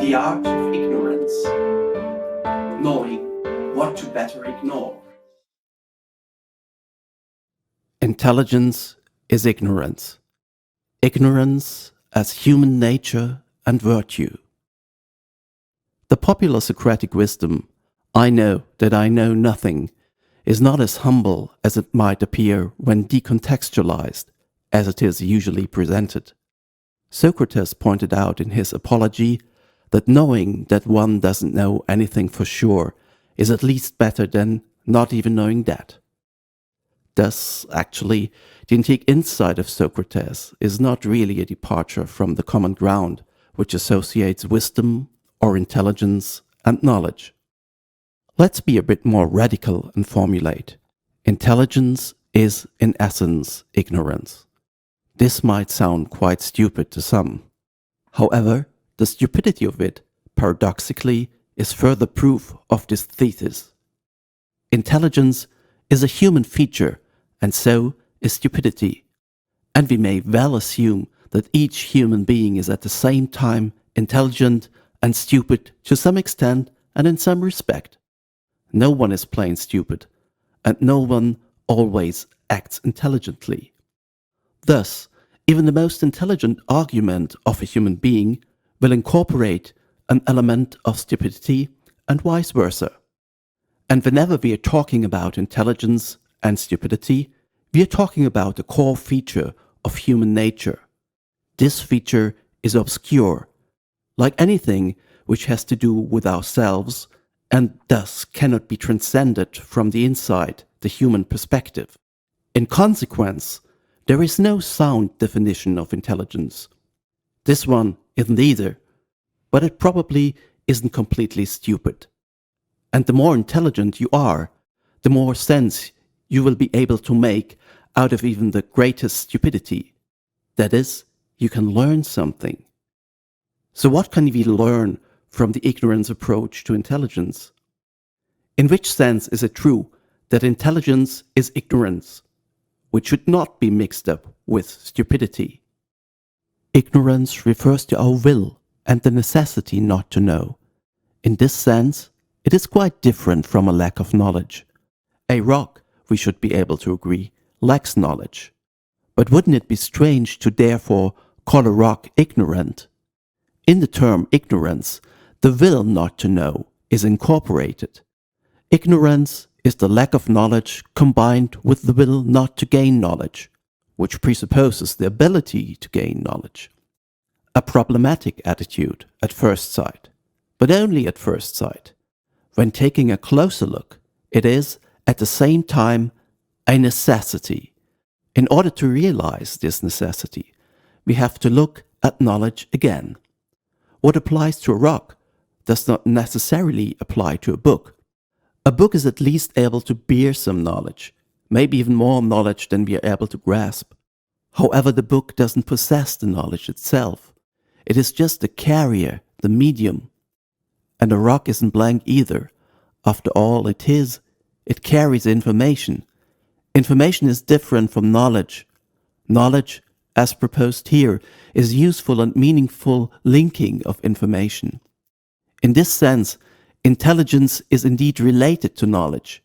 The art of ignorance. Knowing what to better ignore. Intelligence is ignorance. Ignorance as human nature and virtue. The popular Socratic wisdom, I know that I know nothing, is not as humble as it might appear when decontextualized, as it is usually presented. Socrates pointed out in his Apology that knowing that one doesn't know anything for sure is at least better than not even knowing that. Thus, actually, the intake insight of Socrates is not really a departure from the common ground which associates wisdom or intelligence and knowledge. Let's be a bit more radical and formulate. Intelligence is, in essence, ignorance. This might sound quite stupid to some. However, the stupidity of it, paradoxically, is further proof of this thesis. Intelligence is a human feature, and so is stupidity. And we may well assume that each human being is at the same time intelligent and stupid to some extent and in some respect. No one is plain stupid, and no one always acts intelligently. Thus, even the most intelligent argument of a human being will incorporate an element of stupidity and vice versa. And whenever we are talking about intelligence and stupidity, we are talking about a core feature of human nature. This feature is obscure, like anything which has to do with ourselves, and thus cannot be transcended from the inside, the human perspective. In consequence, there is no sound definition of intelligence. This one isn't either, but it probably isn't completely stupid. And the more intelligent you are, the more sense you will be able to make out of even the greatest stupidity. That is, you can learn something. So what can we learn from the ignorance approach to intelligence? In which sense is it true that intelligence is ignorance, which should not be mixed up with stupidity? Ignorance refers to our will and the necessity not to know. In this sense, it is quite different from a lack of knowledge. A rock, we should be able to agree, lacks knowledge. But wouldn't it be strange to therefore call a rock ignorant? In the term ignorance, the will not to know is incorporated. Ignorance is the lack of knowledge combined with the will not to gain knowledge, which presupposes the ability to gain knowledge. A problematic attitude at first sight, but only at first sight. When taking a closer look, it is, at the same time, a necessity. In order to realize this necessity, we have to look at knowledge again. What applies to a rock does not necessarily apply to a book. A book is at least able to bear some knowledge, maybe even more knowledge than we are able to grasp. However, the book doesn't possess the knowledge itself. It is just the carrier, the medium. And a rock isn't blank either. After all, it carries information. Information is different from knowledge. Knowledge, as proposed here, is useful and meaningful linking of information. In this sense, intelligence is indeed related to knowledge.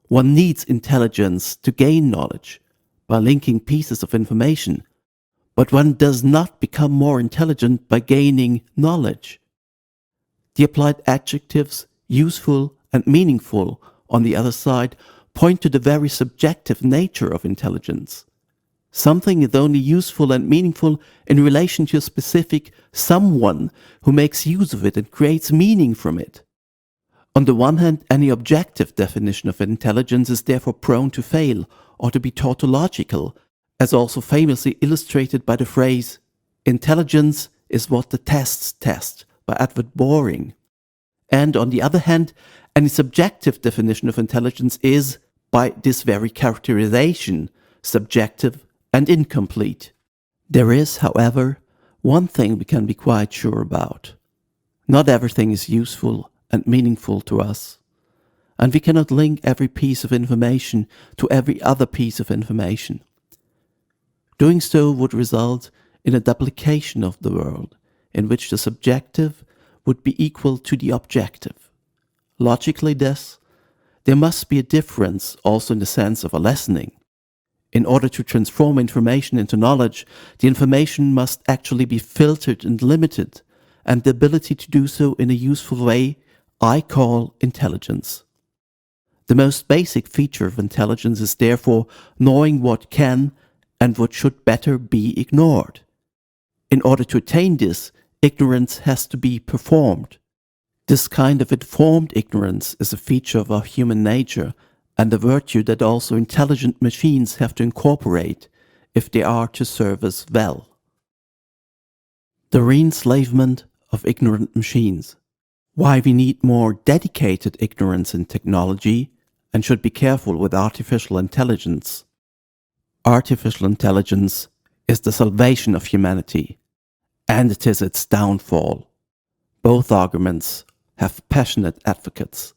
One needs intelligence to gain knowledge by linking pieces of information, but one does not become more intelligent by gaining knowledge. The applied adjectives useful and meaningful, on the other side, point to the very subjective nature of intelligence. Something is only useful and meaningful in relation to a specific someone who makes use of it and creates meaning from it. On the one hand, any objective definition of intelligence is therefore prone to fail or to be tautological, as also famously illustrated by the phrase, "Intelligence is what the tests test," by Edward Boring. And on the other hand, any subjective definition of intelligence is, by this very characterization, subjective and incomplete. There is, however, one thing we can be quite sure about. Not everything is useful and meaningful to us, and we cannot link every piece of information to every other piece of information. Doing so would result in a duplication of the world, in which the subjective would be equal to the objective. Logically thus, there must be a difference also in the sense of a lessening. In order to transform information into knowledge, the information must actually be filtered and limited, and the ability to do so in a useful way I call intelligence. The most basic feature of intelligence is therefore knowing what can and what should better be ignored. In order to attain this, ignorance has to be performed. This kind of informed ignorance is a feature of our human nature and a virtue that also intelligent machines have to incorporate if they are to serve us well. The re-enslavement of ignorant machines. Why we need more dedicated ignorance in technology and should be careful with artificial intelligence. Artificial intelligence is the salvation of humanity, and it is its downfall. Both arguments have passionate advocates.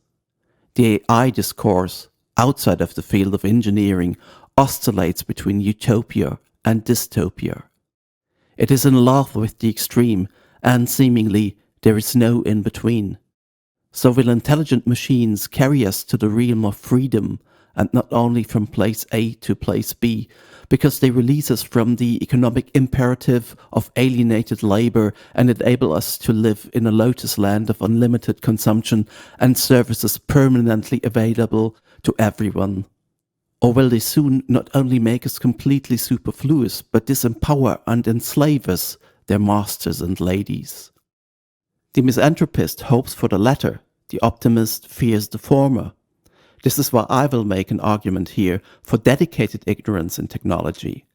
The AI discourse outside of the field of engineering oscillates between utopia and dystopia. It is in love with the extreme, and seemingly there is no in-between. So will intelligent machines carry us to the realm of freedom, and not only from place A to place B, because they release us from the economic imperative of alienated labor and enable us to live in a lotus land of unlimited consumption and services permanently available to everyone. Or will they soon not only make us completely superfluous, but disempower and enslave us, their masters and ladies? The misanthropist hopes for the latter, the optimist fears the former. This is why I will make an argument here for dedicated ignorance in technology.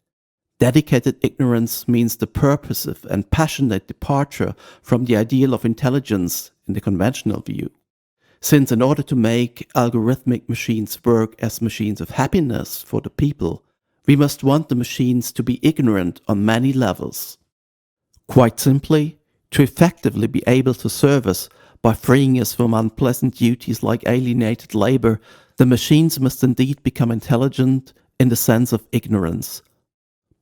Dedicated ignorance means the purposive and passionate departure from the ideal of intelligence in the conventional view. Since in order to make algorithmic machines work as machines of happiness for the people, we must want the machines to be ignorant on many levels. Quite simply, to effectively be able to serve us by freeing us from unpleasant duties like alienated labor, the machines must indeed become intelligent in the sense of ignorance.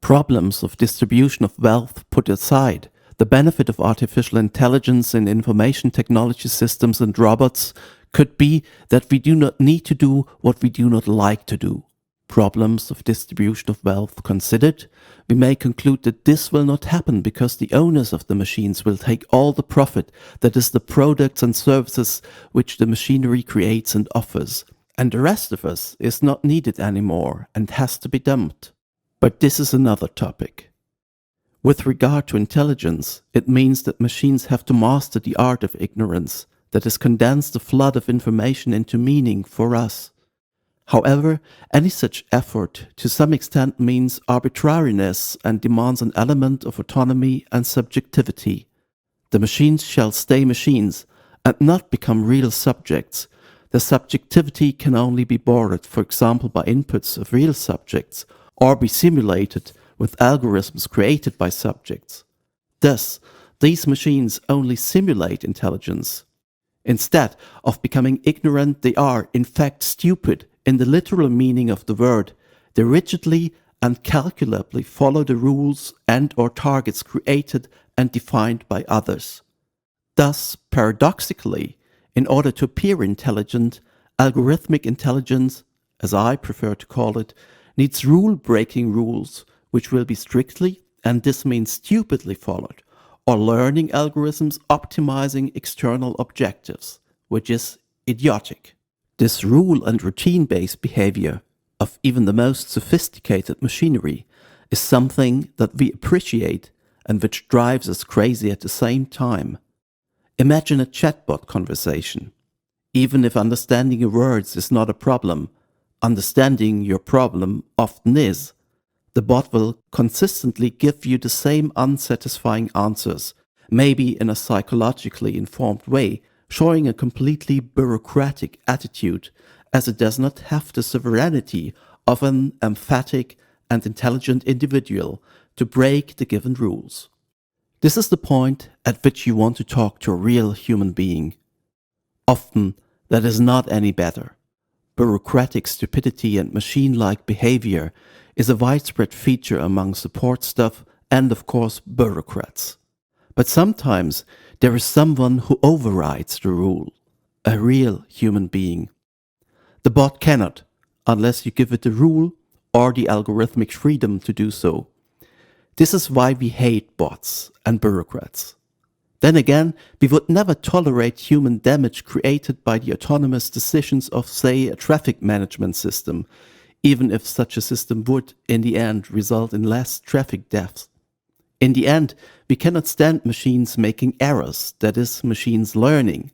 Problems of distribution of wealth put aside, the benefit of artificial intelligence in information technology systems and robots could be that we do not need to do what we do not like to do. Problems of distribution of wealth considered, we may conclude that this will not happen because the owners of the machines will take all the profit, that is, the products and services which the machinery creates and offers, and the rest of us is not needed anymore and has to be dumped. But this is another topic. With regard to intelligence, it means that machines have to master the art of ignorance, that is, condense the flood of information into meaning for us. However, any such effort to some extent means arbitrariness and demands an element of autonomy and subjectivity. The machines shall stay machines and not become real subjects. The subjectivity can only be borrowed, for example, by inputs of real subjects, or be simulated with algorithms created by subjects. Thus, these machines only simulate intelligence. Instead of becoming ignorant, they are, in fact, stupid in the literal meaning of the word. They rigidly and calculably follow the rules and or targets created and defined by others. Thus, paradoxically, in order to appear intelligent, algorithmic intelligence, as I prefer to call it, needs rule-breaking rules which will be strictly, and this means stupidly, followed, or learning algorithms optimizing external objectives, which is idiotic. This rule and routine-based behavior of even the most sophisticated machinery is something that we appreciate and which drives us crazy at the same time. Imagine a chatbot conversation. Even if understanding your words is not a problem, understanding your problem often is. The bot will consistently give you the same unsatisfying answers, maybe in a psychologically informed way, showing a completely bureaucratic attitude, as it does not have the sovereignty of an emphatic and intelligent individual to break the given rules. This is the point at which you want to talk to a real human being. Often, that is not any better. Bureaucratic stupidity and machine-like behavior is a widespread feature among support staff and, of course, bureaucrats. But sometimes there is someone who overrides the rule, a real human being. The bot cannot, unless you give it the rule or the algorithmic freedom to do so. This is why we hate bots and bureaucrats. Then again, we would never tolerate human damage created by the autonomous decisions of, say, a traffic management system, even if such a system would, in the end, result in less traffic deaths. In the end, we cannot stand machines making errors, that is, machines learning,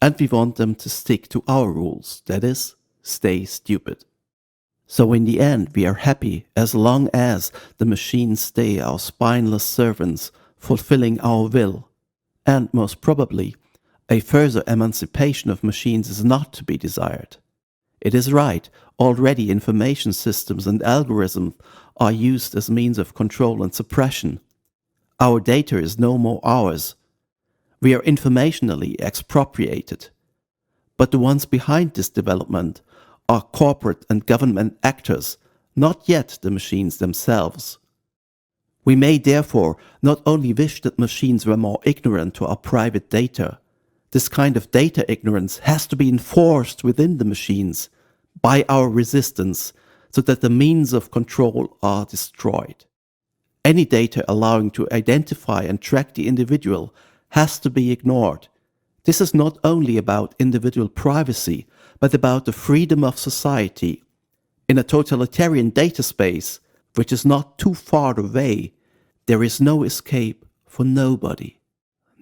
and we want them to stick to our rules, that is, stay stupid. So in the end, we are happy as long as the machines stay our spineless servants, fulfilling our will. And most probably, a further emancipation of machines is not to be desired. It is right, already information systems and algorithms are used as means of control and suppression. Our data is no more ours. We are informationally expropriated. But the ones behind this development are corporate and government actors, not yet the machines themselves. We may therefore not only wish that machines were more ignorant to our private data. This kind of data ignorance has to be enforced within the machines by our resistance so that the means of control are destroyed. Any data allowing to identify and track the individual has to be ignored. This is not only about individual privacy, but about the freedom of society. In a totalitarian data space, which is not too far away, there is no escape for nobody.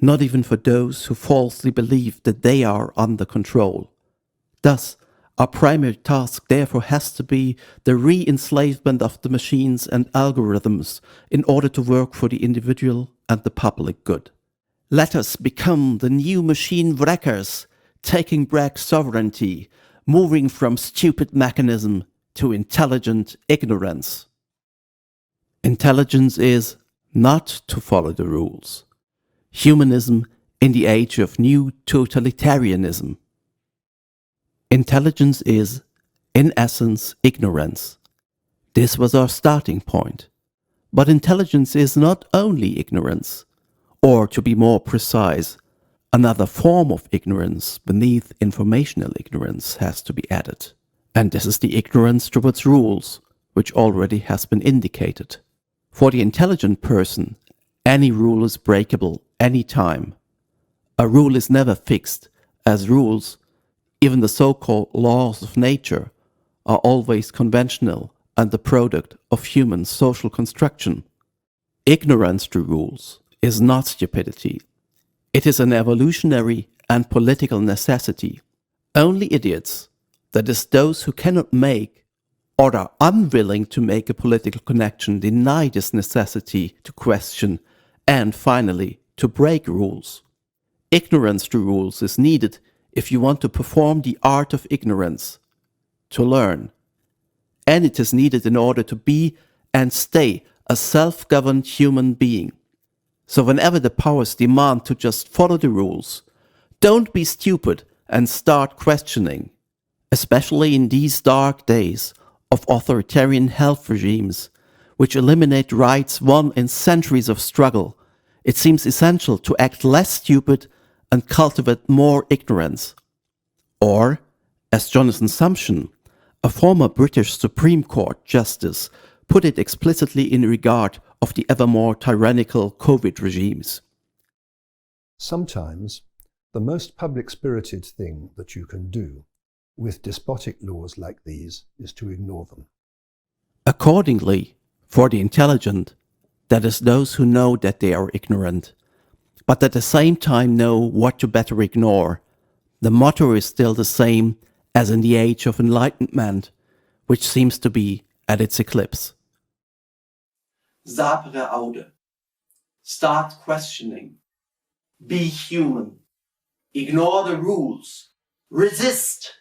Not even for those who falsely believe that they are under control. Thus, our primary task therefore has to be the re-enslavement of the machines and algorithms in order to work for the individual and the public good. Let us become the new machine wreckers, taking back sovereignty, moving from stupid mechanism to intelligent ignorance. Intelligence is not to follow the rules. Humanism in the age of new totalitarianism. Intelligence is, in essence, ignorance. This was our starting point. But intelligence is not only ignorance, or to be more precise, another form of ignorance beneath informational ignorance has to be added. And this is the ignorance towards rules, which already has been indicated. For the intelligent person, any rule is breakable any time. A rule is never fixed, as rules, even the so-called laws of nature, are always conventional and the product of human social construction. Ignorance to rules is not stupidity. It is an evolutionary and political necessity. Only idiots, that is those who cannot make or are unwilling to make a political connection, deny this necessity to question and finally to break rules. Ignorance to rules is needed if you want to perform the art of ignorance, to learn. And it is needed in order to be and stay a self-governed human being. So whenever the powers demand to just follow the rules, don't be stupid and start questioning. Especially in these dark days of authoritarian health regimes, which eliminate rights won in centuries of struggle, it seems essential to act less stupid and cultivate more ignorance. Or, as Jonathan Sumption, a former British Supreme Court justice, put it explicitly in regard of the ever more tyrannical COVID regimes. Sometimes, the most public-spirited thing that you can do with despotic laws like these is to ignore them. Accordingly, for the intelligent, that is those who know that they are ignorant, but at the same time know what to better ignore, the motto is still the same as in the age of enlightenment, which seems to be at its eclipse. Sapere aude. Start questioning. Be human. Ignore the rules. Resist.